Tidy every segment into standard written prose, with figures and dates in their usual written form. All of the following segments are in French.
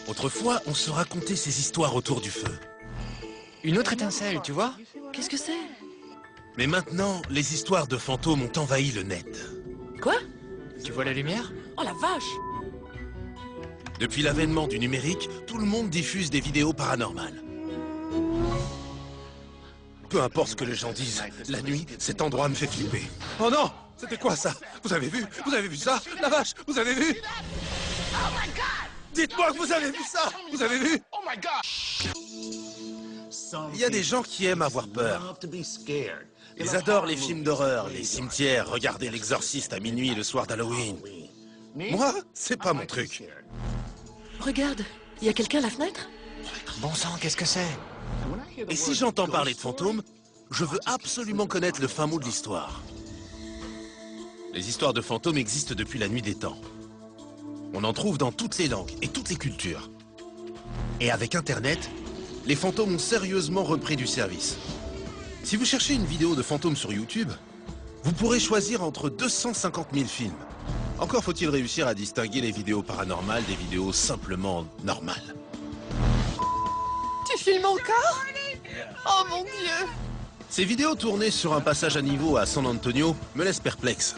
Autrefois, on se racontait ces histoires autour du feu. Une autre étincelle, tu vois? Qu'est-ce que c'est? Mais maintenant, les histoires de fantômes ont envahi le net. Quoi? Tu vois la lumière? Oh la vache! Depuis l'avènement du numérique, tout le monde diffuse des vidéos paranormales. Peu importe ce que les gens disent, la nuit, cet endroit me fait flipper. Oh non! C'était quoi ça? Vous avez vu? Vous avez vu ça? La vache! Vous avez vu? Dites-moi que vous avez vu ça! Vous avez vu? Il y a des gens qui aiment avoir peur. Ils adorent les films d'horreur, les cimetières, regarder l'exorciste à minuit le soir d'Halloween. Moi, c'est pas mon truc. Regarde, il y a quelqu'un à la fenêtre? Bon sang, qu'est-ce que c'est? Et si j'entends parler de fantômes, je veux absolument connaître le fin mot de l'histoire. Les histoires de fantômes existent depuis la nuit des temps. On en trouve dans toutes les langues et toutes les cultures. Et avec Internet, les fantômes ont sérieusement repris du service. Si vous cherchez une vidéo de fantômes sur YouTube, vous pourrez choisir entre 250 000 films. Encore faut-il réussir à distinguer les vidéos paranormales des vidéos simplement normales. Tu filmes encore? Oh mon Dieu! Ces vidéos tournées sur un passage à niveau à San Antonio me laissent perplexe.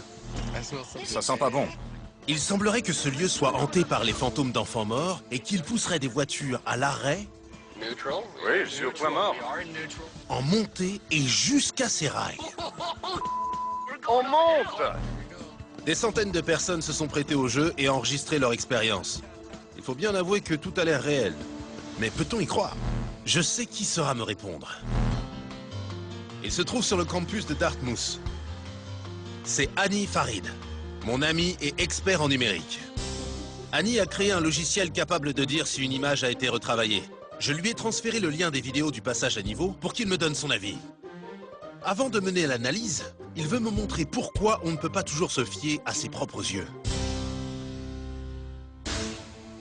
Ça sent pas bon. Il semblerait que ce lieu soit hanté par les fantômes d'enfants morts et qu'ils pousseraient des voitures à l'arrêt, Oui, je suis au point mort. en montée et jusqu'à ses rails. On monte! Des centaines de personnes se sont prêtées au jeu et enregistré leur expérience. Il faut bien avouer que tout a l'air réel. Mais peut-on y croire? Je sais qui saura me répondre. Il se trouve sur le campus de Dartmouth. C'est Annie Farid, mon ami et expert en numérique. Annie a créé un logiciel capable de dire si une image a été retravaillée. Je lui ai transféré le lien des vidéos du passage à niveau pour qu'il me donne son avis. Avant de mener l'analyse, il veut me montrer pourquoi on ne peut pas toujours se fier à ses propres yeux.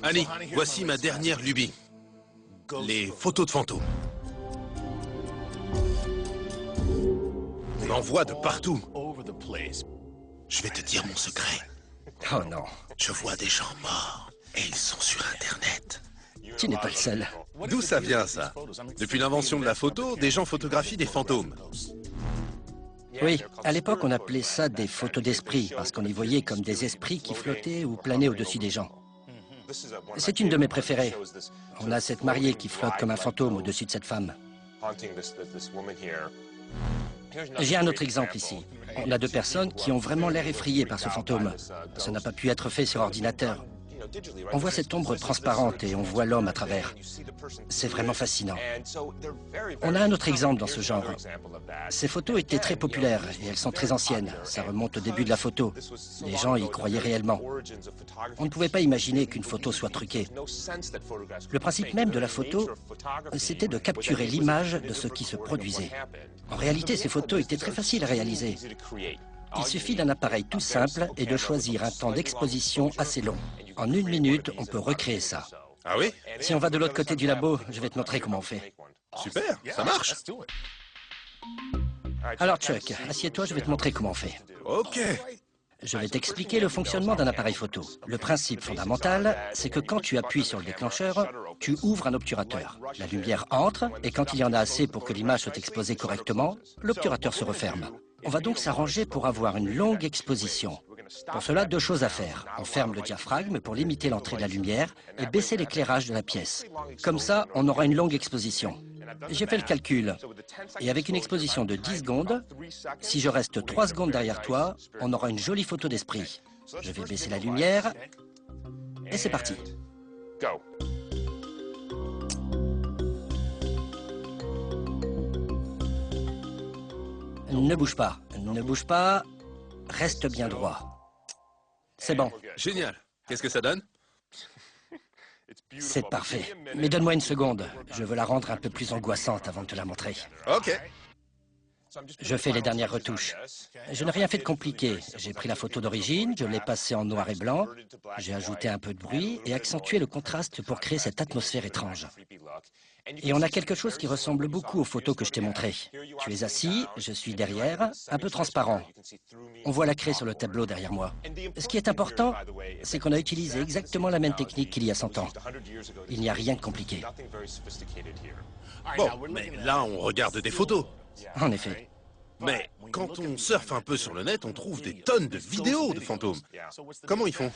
Annie, voici ma dernière lubie. Les photos de fantômes. On en voit de partout. Je vais te dire mon secret. Oh non, Je vois des gens morts et ils sont sur Internet. tu n'es pas le seul. D'où ça vient, ça? Depuis l'invention de la photo, des gens photographient des fantômes. Oui, à l'époque, on appelait ça des photos d'esprit, parce qu'on y voyait comme des esprits qui flottaient ou planaient au-dessus des gens. C'est une de mes préférées. On a cette mariée qui flotte comme un fantôme au-dessus de cette femme. J'ai un autre exemple ici. On a deux personnes qui ont vraiment l'air effrayées par ce fantôme. Ça n'a pas pu être fait sur ordinateur. On voit cette ombre transparente et on voit l'homme à travers. C'est vraiment fascinant. On a un autre exemple dans ce genre. Ces photos étaient très populaires et elles sont très anciennes. Ça remonte au début de la photo. Les gens y croyaient réellement. On ne pouvait pas imaginer qu'une photo soit truquée. Le principe même de la photo, c'était de capturer l'image de ce qui se produisait. En réalité, ces photos étaient très faciles à réaliser. Il suffit d'un appareil tout simple et de choisir un temps d'exposition assez long. En 1 minute, on peut recréer ça. Ah oui? Si on va de l'autre côté du labo, je vais te montrer comment on fait. Super, ça marche. Alors Chuck, assieds-toi, je vais te montrer comment on fait. Ok. Je vais t'expliquer le fonctionnement d'un appareil photo. Le principe fondamental, c'est que quand tu appuies sur le déclencheur, tu ouvres un obturateur. La lumière entre, et quand il y en a assez pour que l'image soit exposée correctement, l'obturateur se referme. On va donc s'arranger pour avoir une longue exposition. Pour cela, 2 choses à faire. On ferme le diaphragme pour limiter l'entrée de la lumière et baisser l'éclairage de la pièce. Comme ça, on aura une longue exposition. J'ai fait le calcul. Et avec une exposition de 10 secondes, si je reste 3 secondes derrière toi, on aura une jolie photo d'esprit. Je vais baisser la lumière. Et c'est parti. Ne bouge pas. Ne bouge pas. Reste bien droit. C'est bon. Génial. Qu'est-ce que ça donne? C'est parfait. Mais donne-moi 1 seconde. Je veux la rendre un peu plus angoissante avant de te la montrer. Ok. Je fais les dernières retouches. Je n'ai rien fait de compliqué. J'ai pris la photo d'origine, je l'ai passée en noir et blanc, j'ai ajouté un peu de bruit et accentué le contraste pour créer cette atmosphère étrange. Et on a quelque chose qui ressemble beaucoup aux photos que je t'ai montrées. Tu es assis, je suis derrière, un peu transparent. On voit la craie sur le tableau derrière moi. Ce qui est important, c'est qu'on a utilisé exactement la même technique qu'il y a 100 ans. Il n'y a rien de compliqué. Bon, mais là, on regarde des photos. En effet. Mais quand on surfe un peu sur le net, on trouve des tonnes de vidéos de fantômes. Comment ils font?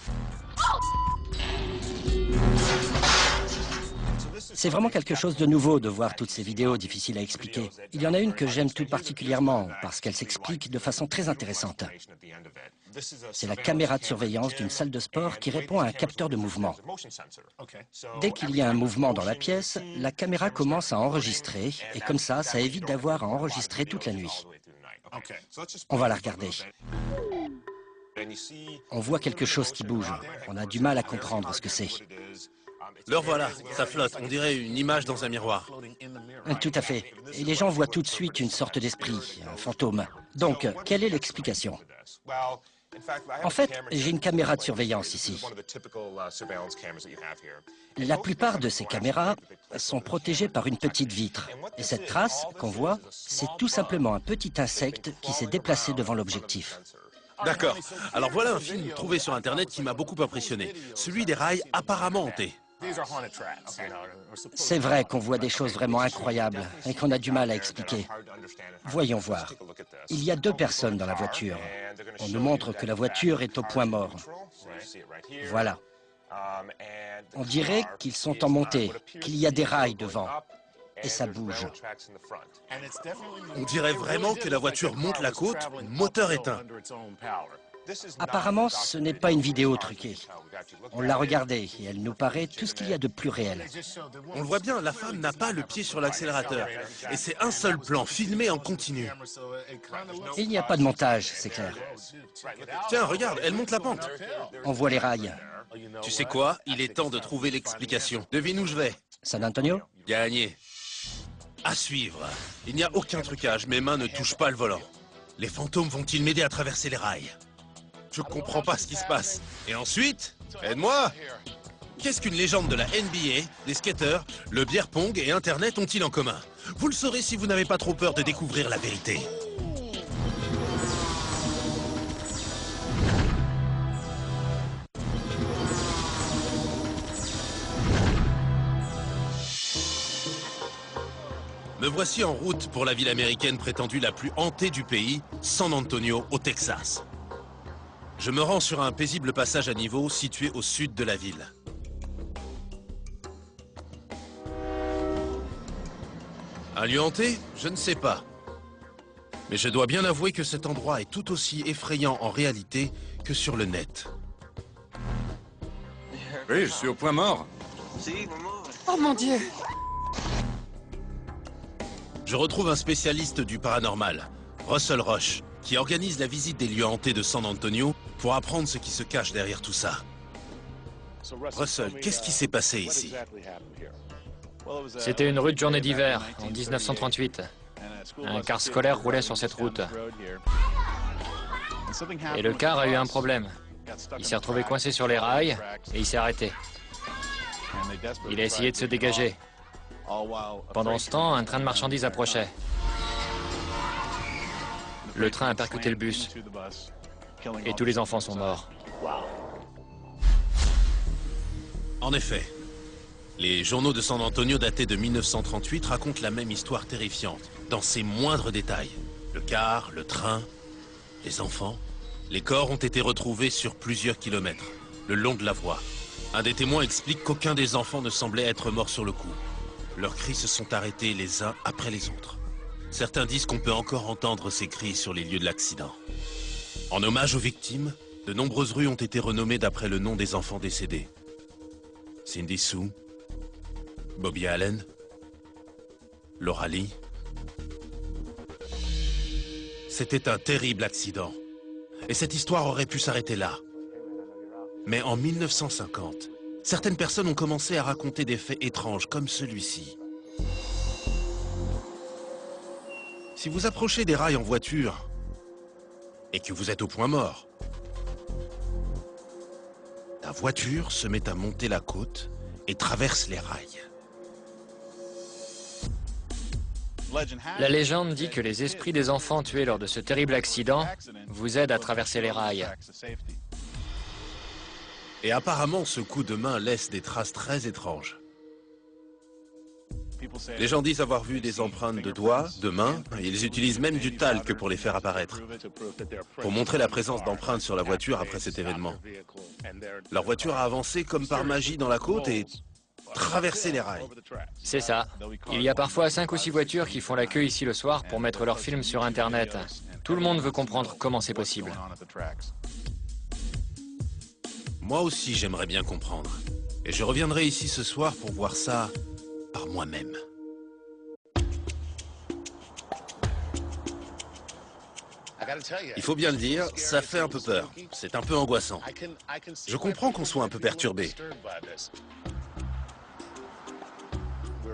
C'est vraiment quelque chose de nouveau de voir toutes ces vidéos difficiles à expliquer. Il y en a une que j'aime tout particulièrement parce qu'elle s'explique de façon très intéressante. C'est la caméra de surveillance d'une salle de sport qui répond à un capteur de mouvement. Dès qu'il y a un mouvement dans la pièce, la caméra commence à enregistrer et comme ça évite d'avoir à enregistrer toute la nuit. On va la regarder. On voit quelque chose qui bouge. On a du mal à comprendre ce que c'est. Le voilà, ça flotte, on dirait une image dans un miroir. Tout à fait. Et les gens voient tout de suite une sorte d'esprit, un fantôme. Donc, quelle est l'explication? En fait, j'ai une caméra de surveillance ici. La plupart de ces caméras sont protégées par une petite vitre. Et cette trace qu'on voit, c'est tout simplement un petit insecte qui s'est déplacé devant l'objectif. D'accord. Alors voilà un film trouvé sur Internet qui m'a beaucoup impressionné. Celui des rails apparemment hantés. C'est vrai qu'on voit des choses vraiment incroyables et qu'on a du mal à expliquer. Voyons voir. Il y a 2 personnes dans la voiture. On nous montre que la voiture est au point mort. Voilà. On dirait qu'ils sont en montée, qu'il y a des rails devant. Et ça bouge. On dirait vraiment que la voiture monte la côte, moteur éteint. Apparemment, ce n'est pas une vidéo truquée. On l'a regardée et elle nous paraît tout ce qu'il y a de plus réel. On le voit bien, la femme n'a pas le pied sur l'accélérateur. Et c'est un seul plan, filmé en continu. Il n'y a pas de montage, c'est clair. Tiens, regarde, elle monte la pente. On voit les rails. Tu sais quoi? Il est temps de trouver l'explication. Devine où je vais. San Antonio? Gagné. À suivre. Il n'y a aucun trucage, mes mains ne touchent pas le volant. Les fantômes vont-ils m'aider à traverser les rails? Je comprends pas ce qui se passe. Et ensuite, aide-moi! Qu'est-ce qu'une légende de la NBA, des skateurs, le beer pong et Internet ont-ils en commun? Vous le saurez si vous n'avez pas trop peur de découvrir la vérité. Me voici en route pour la ville américaine prétendue la plus hantée du pays, San Antonio, au Texas. Je me rends sur un paisible passage à niveau situé au sud de la ville. Un lieu hanté? Je ne sais pas. Mais je dois bien avouer que cet endroit est tout aussi effrayant en réalité que sur le net. Oui, je suis au point mort. Oh mon Dieu! Je retrouve un spécialiste du paranormal, Russell Roche, qui organise la visite des lieux hantés de San Antonio pour apprendre ce qui se cache derrière tout ça. Russell, qu'est-ce qui s'est passé ici? C'était une rude journée d'hiver, en 1938. Un car scolaire roulait sur cette route. Et le car a eu un problème. Il s'est retrouvé coincé sur les rails et il s'est arrêté. Il a essayé de se dégager. Pendant ce temps, un train de marchandises approchait. Le train a percuté le bus. Et tous les enfants sont morts. En effet, les journaux de San Antonio datés de 1938 racontent la même histoire terrifiante, dans ses moindres détails. Le car, le train, les enfants. Les corps ont été retrouvés sur plusieurs kilomètres, le long de la voie. Un des témoins explique qu'aucun des enfants ne semblait être mort sur le coup. Leurs cris se sont arrêtés les uns après les autres. Certains disent qu'on peut encore entendre ces cris sur les lieux de l'accident. En hommage aux victimes, de nombreuses rues ont été renommées d'après le nom des enfants décédés. Cindy Sue, Bobby Allen, Laura Lee. C'était un terrible accident. Et cette histoire aurait pu s'arrêter là. Mais en 1950, certaines personnes ont commencé à raconter des faits étranges comme celui-ci. Si vous approchez des rails en voiture et que vous êtes au point mort, ta voiture se met à monter la côte et traverse les rails. La légende dit que les esprits des enfants tués lors de ce terrible accident vous aident à traverser les rails. Et apparemment, ce coup de main laisse des traces très étranges. Les gens disent avoir vu des empreintes de doigts, de mains, et ils utilisent même du talc pour les faire apparaître, pour montrer la présence d'empreintes sur la voiture après cet événement. Leur voiture a avancé comme par magie dans la côte et traversé les rails. C'est ça. Il y a parfois 5 ou 6 voitures qui font la queue ici le soir pour mettre leurs films sur Internet. Tout le monde veut comprendre comment c'est possible. Moi aussi, j'aimerais bien comprendre. Et je reviendrai ici ce soir pour voir ça par moi-même. Il faut bien le dire, ça fait un peu peur. C'est un peu angoissant. Je comprends qu'on soit un peu perturbé.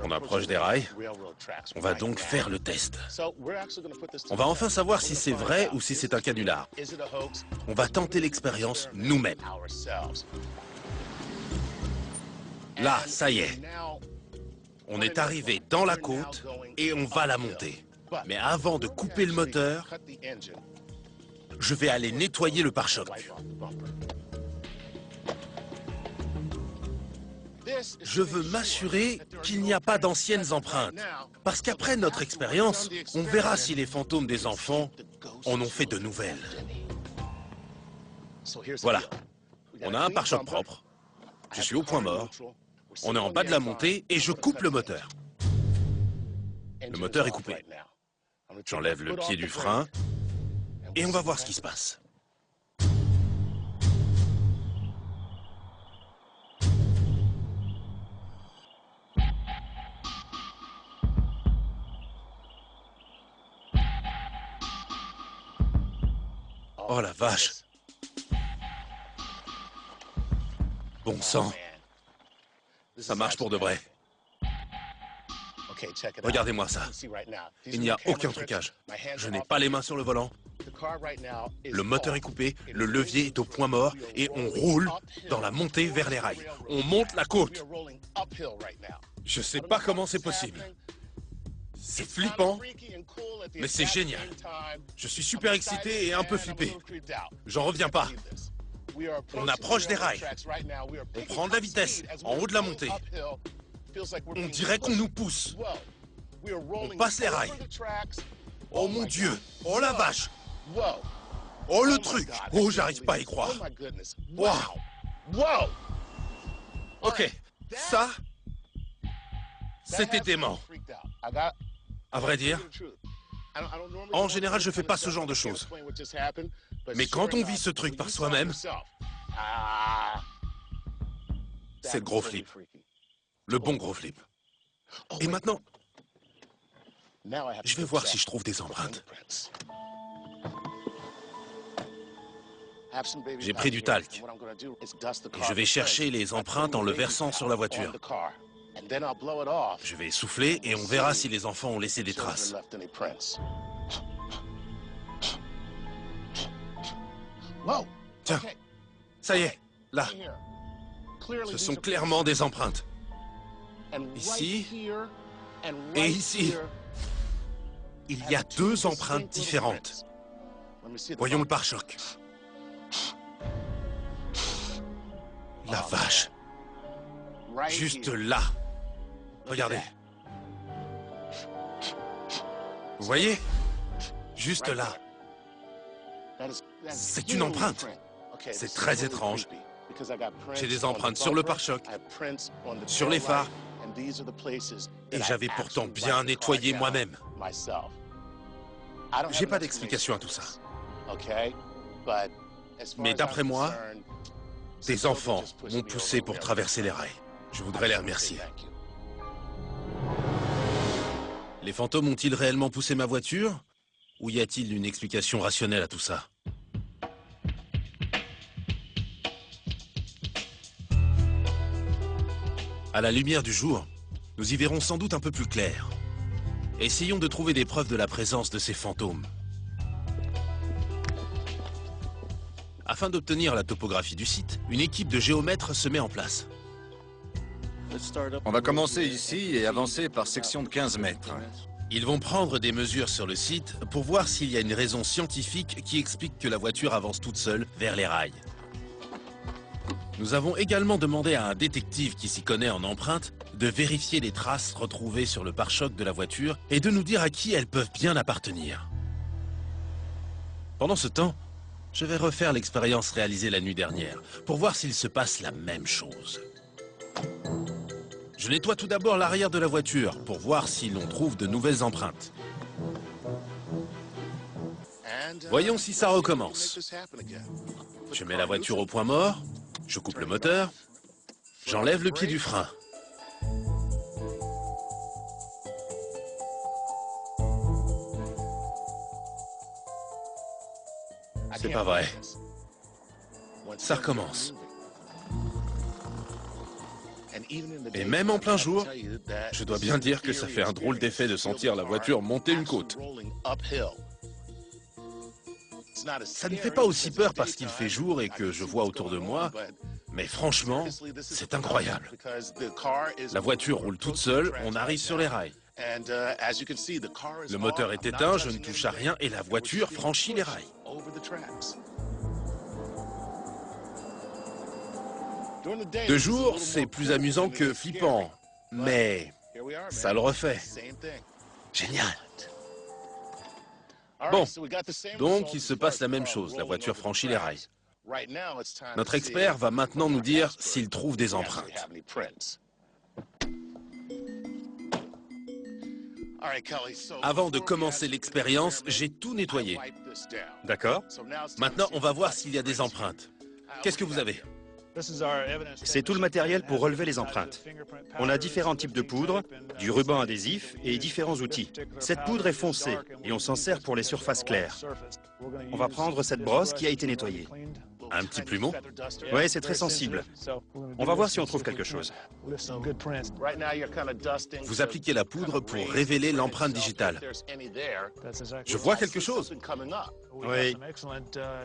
On approche des rails. On va donc faire le test. On va enfin savoir si c'est vrai ou si c'est un canular. On va tenter l'expérience nous-mêmes. Là, ça y est. On est arrivé dans la côte et on va la monter. Mais avant de couper le moteur, je vais aller nettoyer le pare-choc. Je veux m'assurer qu'il n'y a pas d'anciennes empreintes. Parce qu'après notre expérience, on verra si les fantômes des enfants en ont fait de nouvelles. Voilà. On a un pare-choc propre. Je suis au point mort. On est en bas de la montée et je coupe le moteur. Le moteur est coupé. J'enlève le pied du frein et on va voir ce qui se passe. Oh la vache! Bon sang! Ça marche pour de vrai. Regardez-moi ça. Il n'y a aucun trucage. Je n'ai pas les mains sur le volant. Le moteur est coupé, le levier est au point mort et on roule dans la montée vers les rails. On monte la côte. Je sais pas comment c'est possible. C'est flippant, mais c'est génial. Je suis super excité et un peu flippé. J'en reviens pas. On approche des rails. On prend de la vitesse en haut de la montée. On dirait qu'on nous pousse. On passe les rails. Oh mon Dieu! Oh la vache! Oh le truc! Oh, j'arrive pas à y croire. Waouh! Ok, ça, c'était dément. À vrai dire, en général, je fais pas ce genre de choses. Mais quand on vit ce truc par soi-même, c'est le gros flip. Le bon gros flip. Et maintenant, je vais voir si je trouve des empreintes. J'ai pris du talc. Et je vais chercher les empreintes en le versant sur la voiture. Je vais souffler et on verra si les enfants ont laissé des traces. Tiens, ça y est, là. Ce sont clairement des empreintes. Ici et ici. Il y a 2 empreintes différentes. Voyons le pare-choc. La vache. Juste là. Regardez. Vous voyez? Juste là. C'est une empreinte. C'est très étrange. J'ai des empreintes sur le pare-choc, sur les phares, et j'avais pourtant bien nettoyé moi-même. J'ai pas d'explication à tout ça. Mais d'après moi, des enfants m'ont poussé pour traverser les rails. Je voudrais les remercier. Les fantômes ont-ils réellement poussé ma voiture? Ou y a-t-il une explication rationnelle à tout ça? À la lumière du jour, nous y verrons sans doute un peu plus clair. Essayons de trouver des preuves de la présence de ces fantômes. Afin d'obtenir la topographie du site, une équipe de géomètres se met en place. On va commencer ici et avancer par section de 15 mètres. Ils vont prendre des mesures sur le site pour voir s'il y a une raison scientifique qui explique que la voiture avance toute seule vers les rails. Nous avons également demandé à un détective qui s'y connaît en empreintes de vérifier les traces retrouvées sur le pare-choc de la voiture et de nous dire à qui elles peuvent bien appartenir. Pendant ce temps, je vais refaire l'expérience réalisée la nuit dernière pour voir s'il se passe la même chose. Je nettoie tout d'abord l'arrière de la voiture pour voir si l'on trouve de nouvelles empreintes. Voyons si ça recommence. Je mets la voiture au point mort, je coupe le moteur, j'enlève le pied du frein. C'est pas vrai. Ça recommence. Et même en plein jour, je dois bien dire que ça fait un drôle d'effet de sentir la voiture monter une côte. Ça ne fait pas aussi peur parce qu'il fait jour et que je vois autour de moi, mais franchement, c'est incroyable. La voiture roule toute seule, on arrive sur les rails. Le moteur est éteint, je ne touche à rien et la voiture franchit les rails. De jour, c'est plus amusant que flippant, mais ça le refait. Génial. Bon, donc il se passe la même chose, la voiture franchit les rails. Notre expert va maintenant nous dire s'il trouve des empreintes. Avant de commencer l'expérience, j'ai tout nettoyé. D'accord? Maintenant, on va voir s'il y a des empreintes. Qu'est-ce que vous avez? C'est tout le matériel pour relever les empreintes. On a différents types de poudre, du ruban adhésif et différents outils. Cette poudre est foncée et on s'en sert pour les surfaces claires. On va prendre cette brosse qui a été nettoyée. Un petit plumeau? Oui, c'est très sensible. On va voir si on trouve quelque chose. Vous appliquez la poudre pour révéler l'empreinte digitale. Je vois quelque chose. Oui,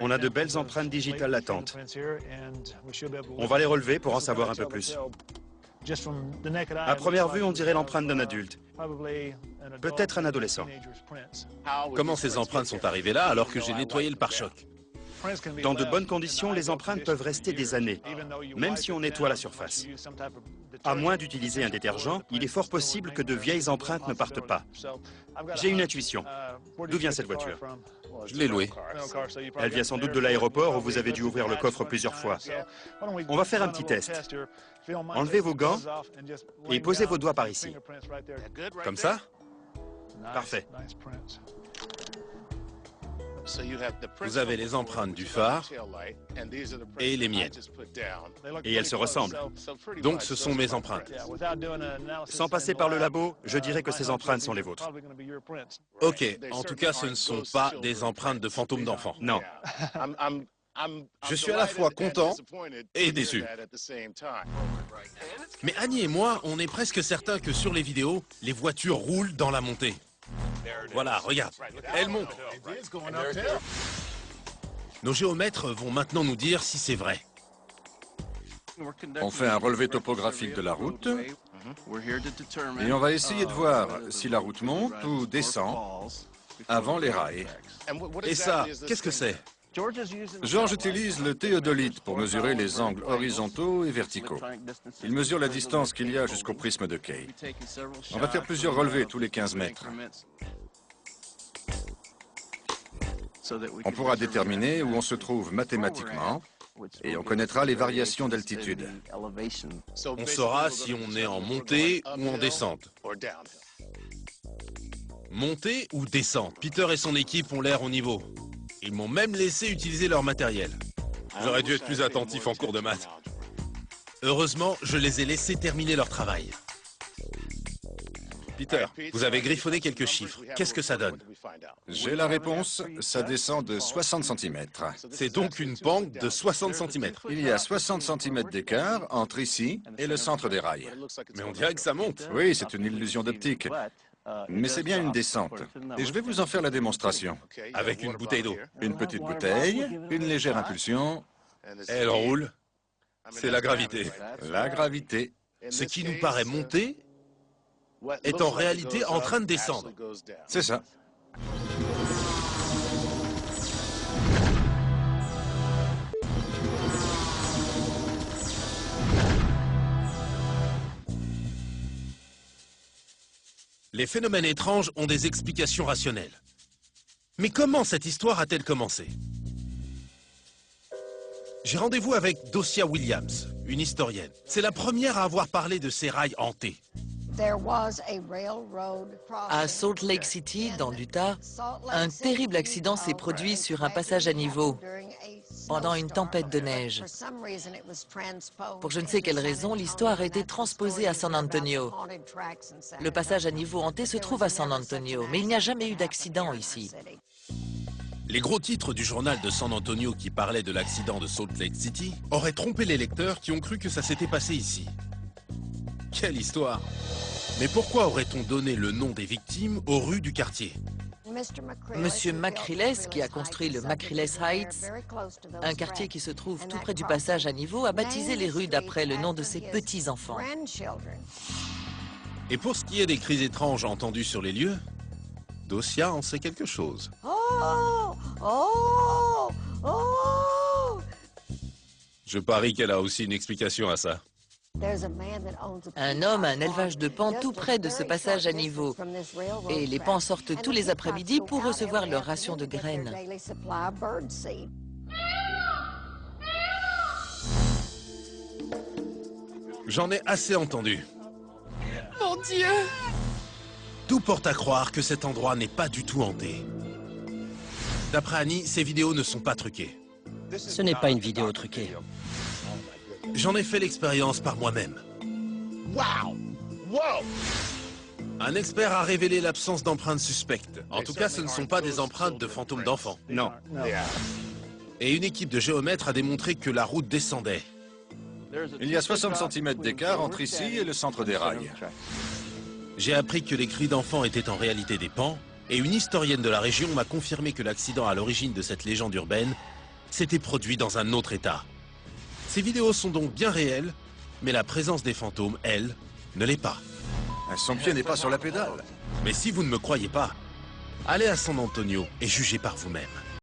on a de belles empreintes digitales latentes. On va les relever pour en savoir un peu plus. À première vue, on dirait l'empreinte d'un adulte. Peut-être un adolescent. Comment ces empreintes sont arrivées là alors que j'ai nettoyé le pare-choc? Dans de bonnes conditions, les empreintes peuvent rester des années, même si on nettoie la surface. À moins d'utiliser un détergent, il est fort possible que de vieilles empreintes ne partent pas. J'ai une intuition. D'où vient cette voiture? Je l'ai louée. Elle vient sans doute de l'aéroport où vous avez dû ouvrir le coffre plusieurs fois. On va faire un petit test. Enlevez vos gants et posez vos doigts par ici. Comme ça? Parfait. Vous avez les empreintes du phare et les miennes. Et elles se ressemblent. Donc ce sont mes empreintes. Sans passer par le labo, je dirais que ces empreintes sont les vôtres. Ok, en tout cas ce ne sont pas des empreintes de fantômes d'enfants. Non. Je suis à la fois content et déçu. Mais Annie et moi, on est presque certains que sur les vidéos, les voitures roulent dans la montée. Voilà, regarde, elles montent. Nos géomètres vont maintenant nous dire si c'est vrai. On fait un relevé topographique de la route et on va essayer de voir si la route monte ou descend avant les rails. Et ça, qu'est-ce que c'est? George utilise le théodolite pour mesurer les angles horizontaux et verticaux. Il mesure la distance qu'il y a jusqu'au prisme de Kay. On va faire plusieurs relevés tous les 15 mètres. On pourra déterminer où on se trouve mathématiquement et on connaîtra les variations d'altitude. On saura si on est en montée ou en descente. Montée ou descente? Peter et son équipe ont l'air au niveau. Ils m'ont même laissé utiliser leur matériel. J'aurais dû être plus attentif en cours de maths. Heureusement, je les ai laissés terminer leur travail. Peter, vous avez griffonné quelques chiffres. Qu'est-ce que ça donne? J'ai la réponse, ça descend de 60 cm. C'est donc une pente de 60 cm. Il y a 60 cm d'écart entre ici et le centre des rails. Mais on dirait que ça monte. Oui, c'est une illusion d'optique. Mais c'est bien une descente. Et je vais vous en faire la démonstration. Avec une bouteille d'eau. Une petite bouteille, une légère impulsion. Elle roule. C'est la gravité. La gravité. Ce qui nous paraît monter est en réalité en train de descendre. C'est ça. Les phénomènes étranges ont des explications rationnelles. Mais comment cette histoire a-t-elle commencé? J'ai rendez-vous avec Docia Williams, une historienne. C'est la première à avoir parlé de ces rails hantés. À Salt Lake City, dans l'Utah, un terrible accident s'est produit sur un passage à niveau pendant une tempête de neige. Pour je ne sais quelle raison, l'histoire a été transposée à San Antonio. Le passage à niveau hanté se trouve à San Antonio, mais il n'y a jamais eu d'accident ici. Les gros titres du journal de San Antonio qui parlaient de l'accident de Salt Lake City auraient trompé les lecteurs qui ont cru que ça s'était passé ici. Quelle histoire! Mais pourquoi aurait-on donné le nom des victimes aux rues du quartier? Monsieur Macrilles, qui a construit le Macrilles Heights, un quartier qui se trouve tout près du passage à niveau, a baptisé les rues d'après le nom de ses petits-enfants. Et pour ce qui est des cris étranges entendus sur les lieux, Docia en sait quelque chose. Je parie qu'elle a aussi une explication à ça. Un homme a un élevage de paons tout près de ce passage à niveau. Et les paons sortent tous les après-midi pour recevoir leur ration de graines. J'en ai assez entendu. Mon Dieu! Tout porte à croire que cet endroit n'est pas du tout hanté. D'après Annie, ces vidéos ne sont pas truquées. Ce n'est pas une vidéo truquée. J'en ai fait l'expérience par moi-même. Un expert a révélé l'absence d'empreintes suspectes. En tout cas, ce ne sont pas des empreintes de fantômes d'enfants. Non. Et une équipe de géomètres a démontré que la route descendait. Il y a 60 cm d'écart entre ici et le centre des rails. J'ai appris que les cris d'enfants étaient en réalité des paons, et une historienne de la région m'a confirmé que l'accident à l'origine de cette légende urbaine s'était produit dans un autre état. Ces vidéos sont donc bien réelles, mais la présence des fantômes, elle, ne l'est pas. Son pied n'est pas sur la pédale. Mais si vous ne me croyez pas, allez à San Antonio et jugez par vous-même.